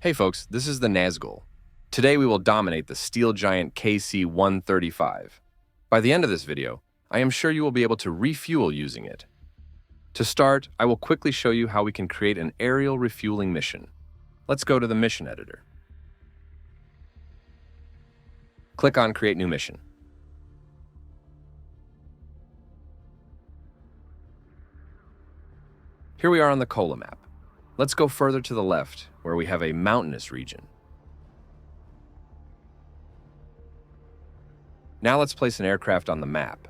Hey folks, this is the Nazgul. Today we will dominate the steel giant KC-135. By the end of this video, I am sure you will be able to refuel using it. To start, I will quickly show you how we can create an aerial refueling mission. Let's go to the mission editor. Click on Create New Mission. Here we are on the Cola map. Let's go further to the left, where we have a mountainous region. Now let's place an aircraft on the map.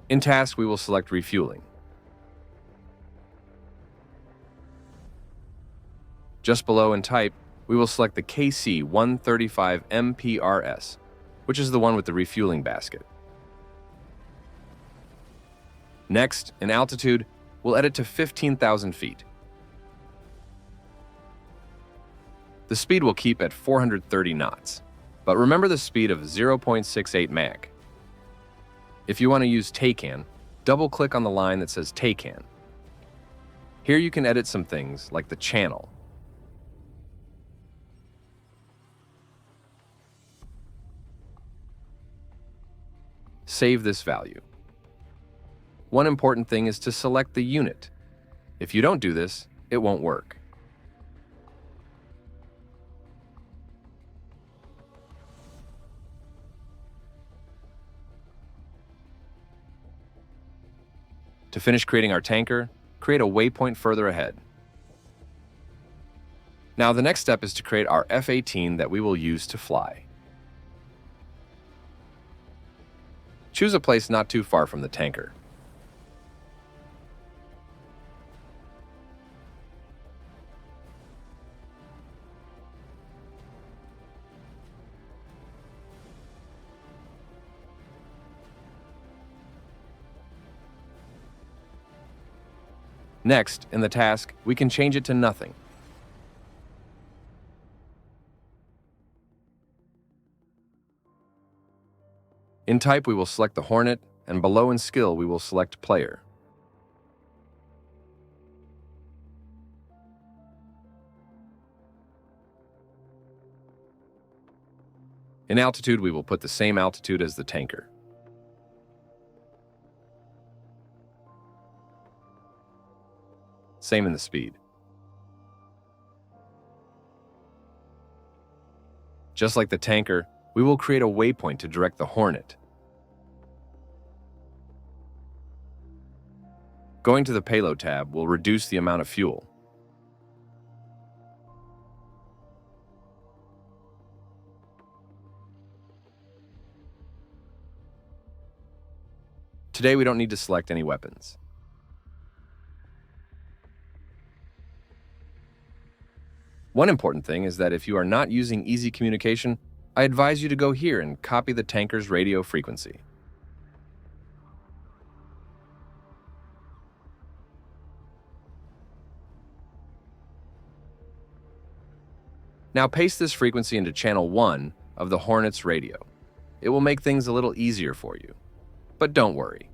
In Task, we will select Refueling. Just below in Type, we will select the KC-135M Aorus, which is the one with the refueling basket. Next, in Altitude, we'll edit to 15,000 feet. The speed will keep at 430 knots, but remember the speed of 0.68 Mach. If you want to use TACAN, double-click on the line that says TACAN. Here you can edit some things like the channel. Save this value. One important thing is to select the unit. If you don't do this, it won't work. To finish creating our tanker, create a waypoint further ahead. Now the next step is to create our F-18 that we will use to fly. Choose a place not too far from the tanker. Next, in the task, we can change it to nothing. In Type, we will select the Hornet, and below in Skill, we will select Player. In Altitude, we will put the same altitude as the tanker. Same in the speed. Just like the tanker, we will create a waypoint to direct the Hornet. Going to the Payload tab will reduce the amount of fuel. Today we don't need to select any weapons. One important thing is that if you are not using easy communication, I advise you to go here and copy the tanker's radio frequency. Now paste this frequency into channel 1 of the Hornet's radio. It will make things a little easier for you. But don't worry.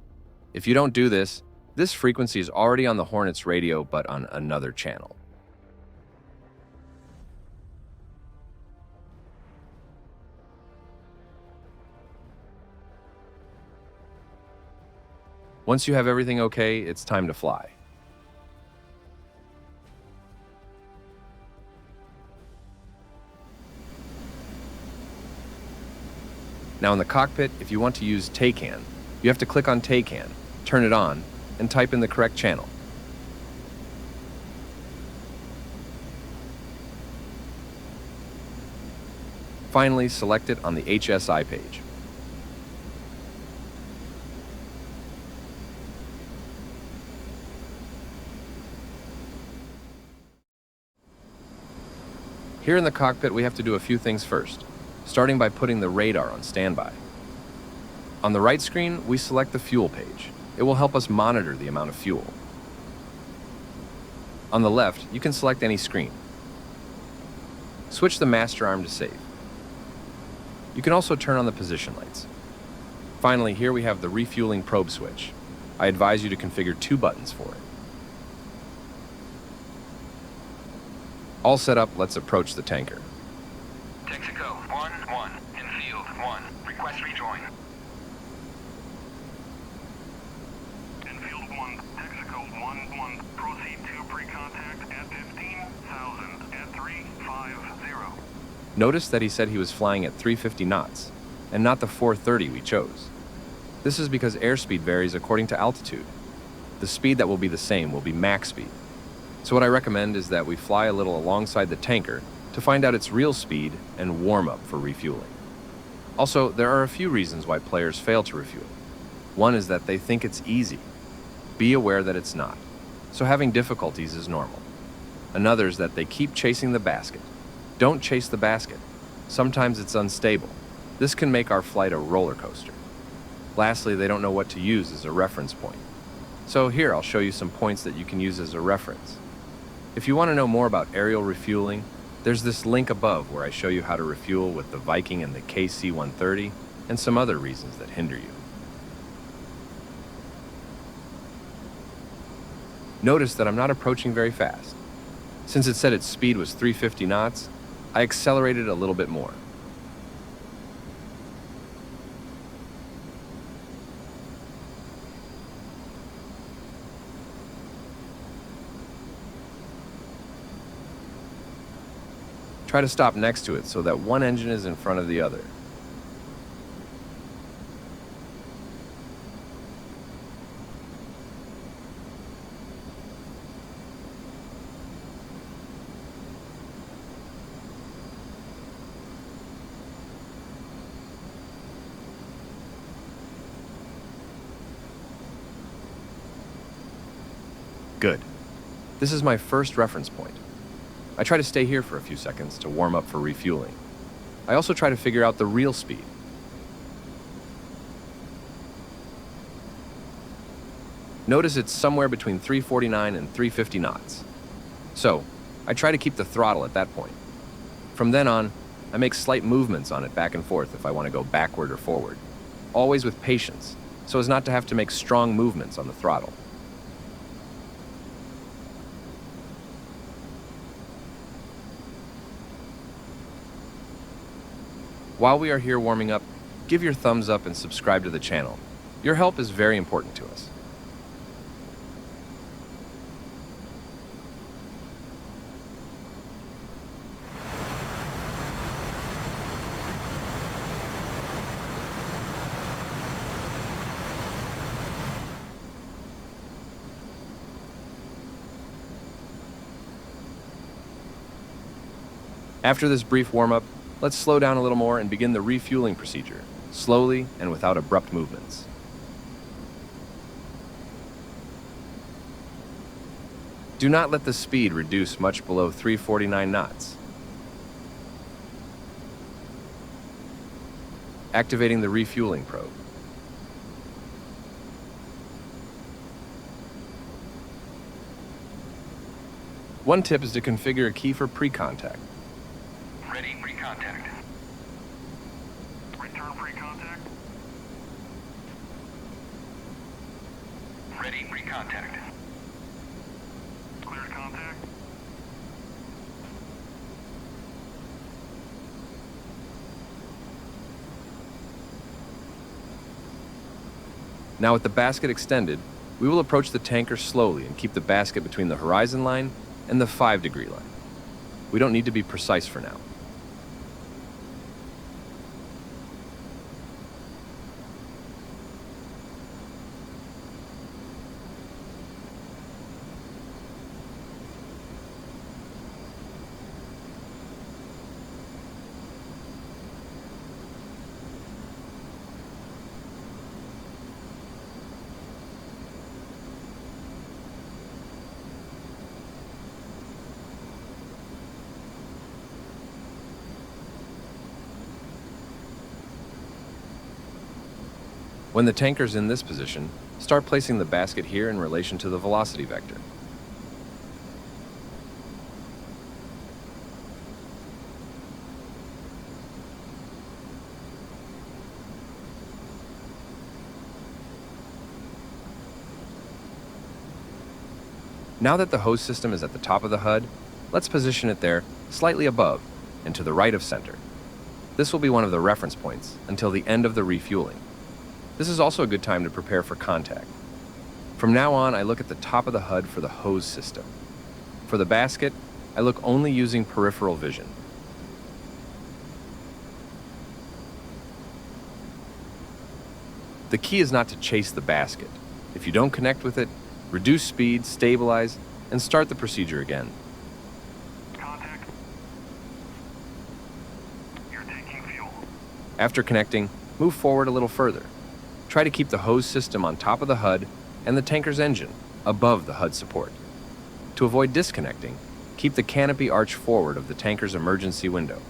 If you don't do this, this frequency is already on the Hornet's radio but on another channel. Once you have everything okay, it's time to fly. Now in the cockpit, if you want to use TACAN, you have to click on TACAN, turn it on, and type in the correct channel. Finally, select it on the HSI page. Here in the cockpit, we have to do a few things first, starting by putting the radar on standby. On the right screen, we select the fuel page. It will help us monitor the amount of fuel. On the left, you can select any screen. Switch the master arm to save. You can also turn on the position lights. Finally, here we have the refueling probe switch. I advise you to configure 2 buttons for it. All set up, let's approach the tanker. Texaco 1-1, in field 1, request rejoin. In field 1, Texaco 1-1, proceed to pre-contact at 15,000 at 350. Notice that he said he was flying at 350 knots, and not the 430 we chose. This is because airspeed varies according to altitude. The speed that will be the same will be max speed. So what I recommend is that we fly a little alongside the tanker to find out its real speed and warm up for refueling. Also, there are a few reasons why players fail to refuel. One is that they think it's easy. Be aware that it's not. So having difficulties is normal. Another is that they keep chasing the basket. Don't chase the basket. Sometimes it's unstable. This can make our flight a roller coaster. Lastly, they don't know what to use as a reference point. So here, I'll show you some points that you can use as a reference. If you want to know more about aerial refueling, there's this link above where I show you how to refuel with the Viking and the KC-130 and some other reasons that hinder you. Notice that I'm not approaching very fast. Since it said its speed was 350 knots, I accelerated a little bit more. Try to stop next to it so that one engine is in front of the other. Good. This is my first reference point. I try to stay here for a few seconds to warm up for refueling. I also try to figure out the real speed. Notice it's somewhere between 349 and 350 knots. So, I try to keep the throttle at that point. From then on, I make slight movements on it back and forth if I want to go backward or forward. Always with patience, so as not to have to make strong movements on the throttle. While we are here warming up, give your thumbs up and subscribe to the channel. Your help is very important to us. After this brief warm-up, let's slow down a little more and begin the refueling procedure, slowly and without abrupt movements. Do not let the speed reduce much below 349 knots. Activating the refueling probe. One tip is to configure a key for pre-contact. Ready, pre-contact. Return pre-contact. Ready, pre-contact. Cleared contact. Now with the basket extended, we will approach the tanker slowly and keep the basket between the horizon line and the 5-degree line. We don't need to be precise for now. When the tanker's in this position, start placing the basket here in relation to the velocity vector. Now that the hose system is at the top of the HUD, let's position it there, slightly above and to the right of center. This will be one of the reference points until the end of the refueling. This is also a good time to prepare for contact. From now on, I look at the top of the HUD for the hose system. For the basket, I look only using peripheral vision. The key is not to chase the basket. If you don't connect with it, reduce speed, stabilize, and start the procedure again. Contact. You're taking fuel. After connecting, move forward a little further. Try to keep the hose system on top of the HUD and the tanker's engine above the HUD support. To avoid disconnecting, keep the canopy arch forward of the tanker's emergency window.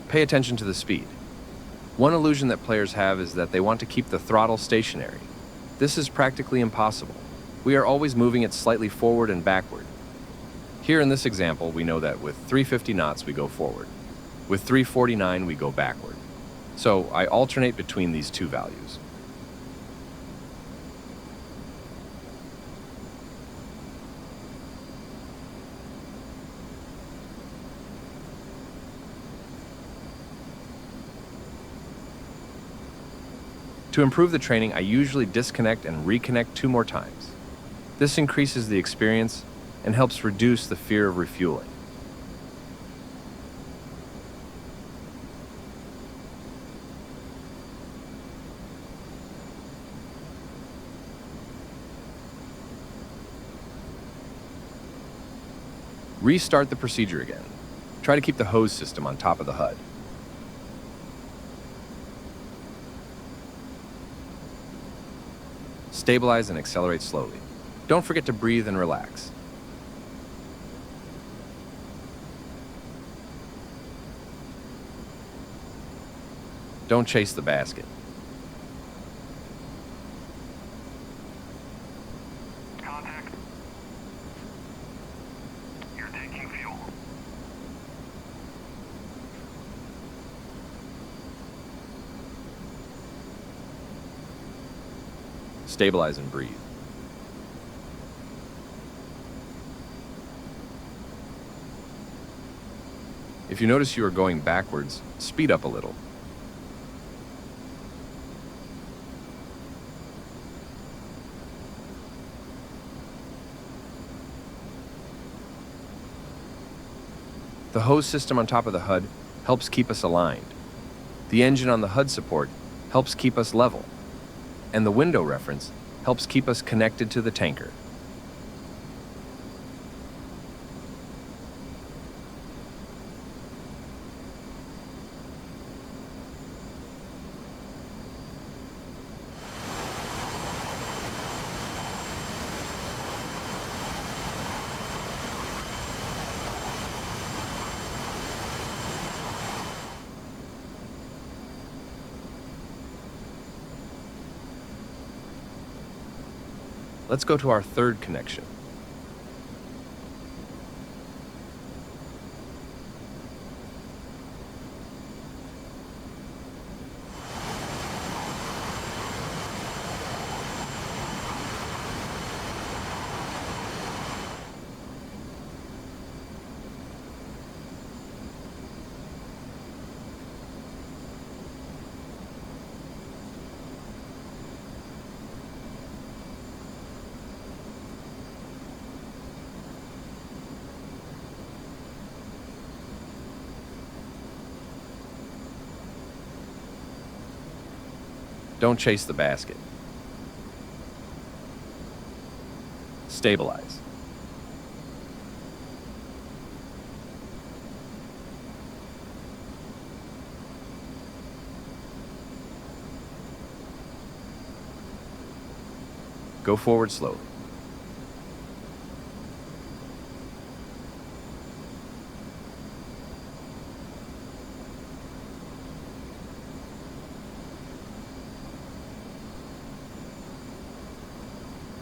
Pay attention to the speed. One illusion that players have is that they want to keep the throttle stationary. This is practically impossible. We are always moving it slightly forward and backward. Here in this example, we know that with 350 knots we go forward. With 349 we go backward. So I alternate between these two values. To improve the training, I usually disconnect and reconnect 2 more times. This increases the experience and helps reduce the fear of refueling. Restart the procedure again. Try to keep the hose system on top of the HUD. Stabilize and accelerate slowly. Don't forget to breathe and relax. Don't chase the basket. Contact. You're taking fuel. Stabilize and breathe. If you notice you are going backwards, speed up a little. The hose system on top of the HUD helps keep us aligned. The engine on the HUD support helps keep us level. And the window reference helps keep us connected to the tanker. Let's go to our third connection. Don't chase the basket. Stabilize. Go forward slowly.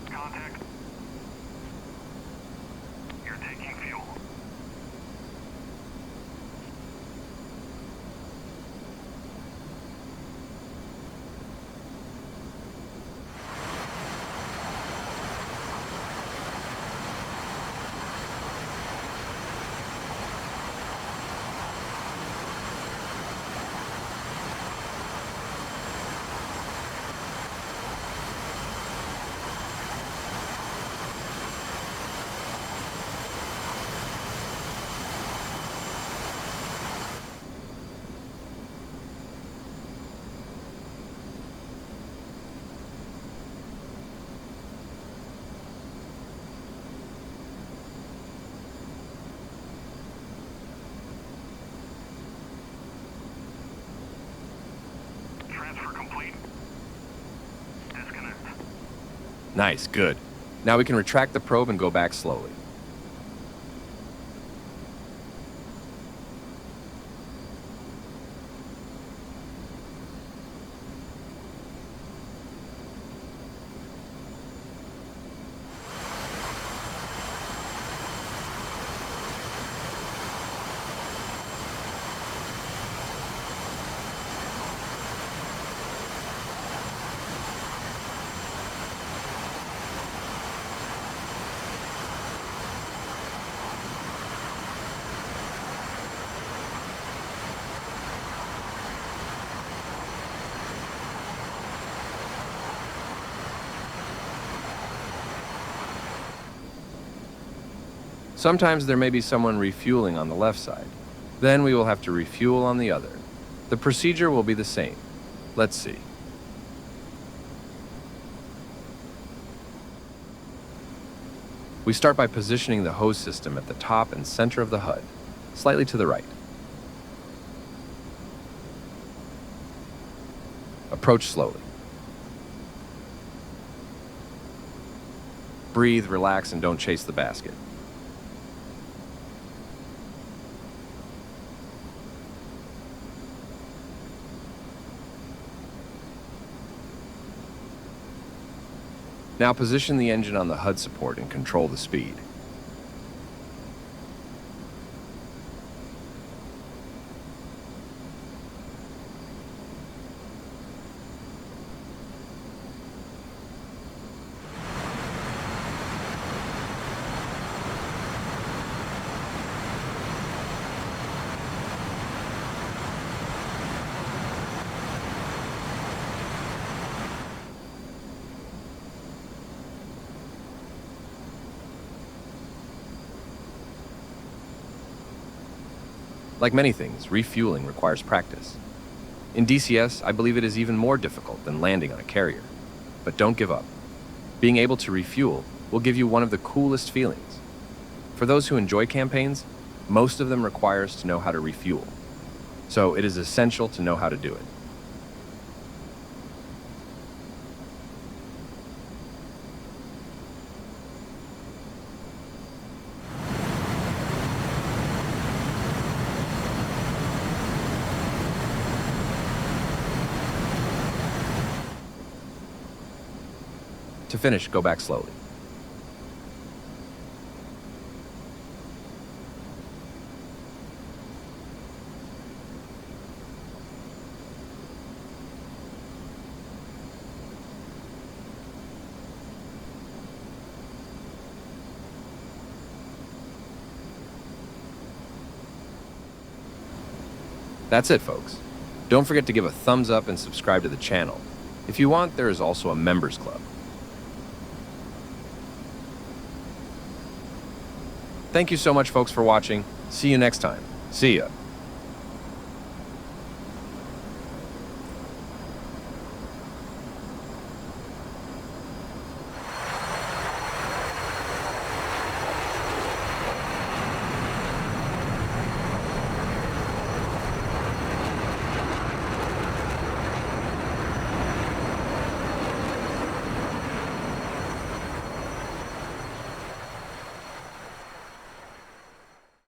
Contact. You're taking fuel. Transfer complete. Disconnect. Nice, good. Now we can retract the probe and go back slowly. Sometimes there may be someone refueling on the left side. Then we will have to refuel on the other. The procedure will be the same. Let's see. We start by positioning the hose system at the top and center of the HUD, slightly to the right. Approach slowly. Breathe, relax, and don't chase the basket. Now position the engine on the HUD support and control the speed. Like many things, refueling requires practice. In DCS, I believe it is even more difficult than landing on a carrier. But don't give up. Being able to refuel will give you one of the coolest feelings. For those who enjoy campaigns, most of them require us to know how to refuel. So it is essential to know how to do it. To finish, go back slowly. That's it, folks. Don't forget to give a thumbs up and subscribe to the channel. If you want, there is also a members club. Thank you so much, folks, for watching. See you next time. See ya.